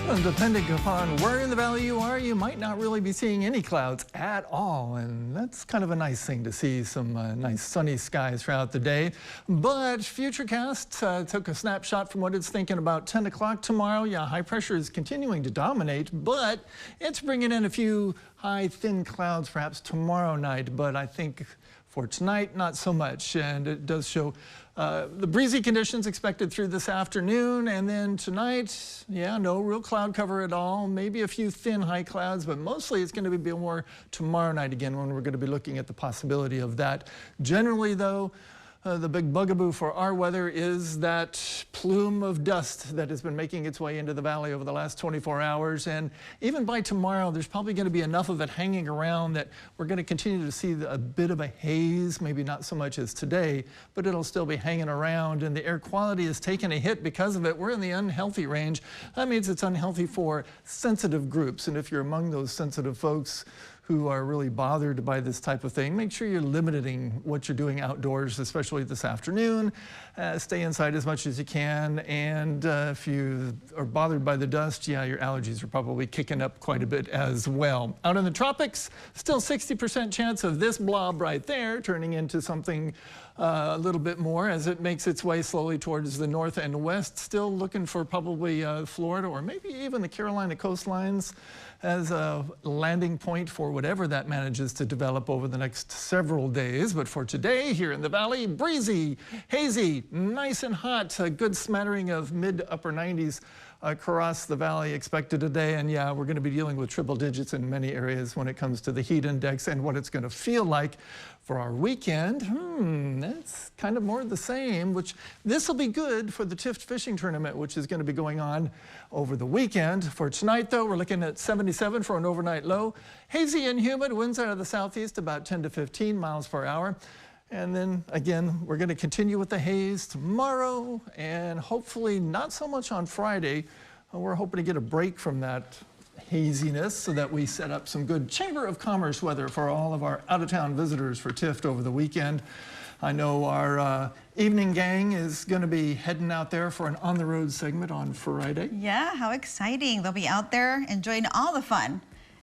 Well, depending upon where in the valley you are, you might not really be seeing any clouds at all. And that's kind of a nice thing to see, some nice sunny skies throughout the day. But Futurecast took a snapshot from what it's thinking about 10 o'clock tomorrow. Yeah, high pressure is continuing to dominate, but it's bringing in a few high, thin clouds perhaps tomorrow night. But I think for tonight, not so much. And it does show the breezy conditions expected through this afternoon. And then tonight, yeah, no real cloud cover at all. Maybe a few thin high clouds, but mostly it's going to be more tomorrow night again when we're going to be looking at the possibility of that. Generally, though, the big bugaboo for our weather is that plume of dust that has been making its way into the valley over the last 24 hours. And even by tomorrow, there's probably going to be enough of it hanging around that we're going to continue to see a bit of a haze, maybe not so much as today, but it'll still be hanging around. And the air quality is taking a hit because of it. We're in the unhealthy range. That means it's unhealthy for sensitive groups. And if you're among those sensitive folks who are really bothered by this type of thing, make sure you're limiting what you're doing outdoors, especially this afternoon. Stay inside as much as you can. And if you are bothered by the dust, yeah, your allergies are probably kicking up quite a bit as well. Out in the tropics, still 60% chance of this blob right there turning into something a little bit more as it makes its way slowly towards the north and west. Still looking for probably Florida or maybe even the Carolina coastlines as a landing point for whatever that manages to develop over the next several days. But for today, here in the valley, breezy, hazy, nice and hot, a good smattering of mid to upper 90s across the valley expected today. And yeah, we're going to be dealing with triple digits in many areas when it comes to the heat index and what it's going to feel like for our weekend. That's kind of more of the same, which this will be good for the Tift fishing tournament, which is going to be going on over the weekend. For tonight, though, we're looking at 77 for an overnight low. Hazy and humid, winds out of the southeast about 10 to 15 miles per hour. And then again, we're going to continue with the haze tomorrow and hopefully not so much on Friday. We're hoping to get a break from that haziness so that we set up some good Chamber of Commerce weather for all of our out-of-town visitors for Tift over the weekend. I know our evening gang is going to be heading out there for an on-the-road segment on Friday. Yeah, how exciting. They'll be out there enjoying all the fun.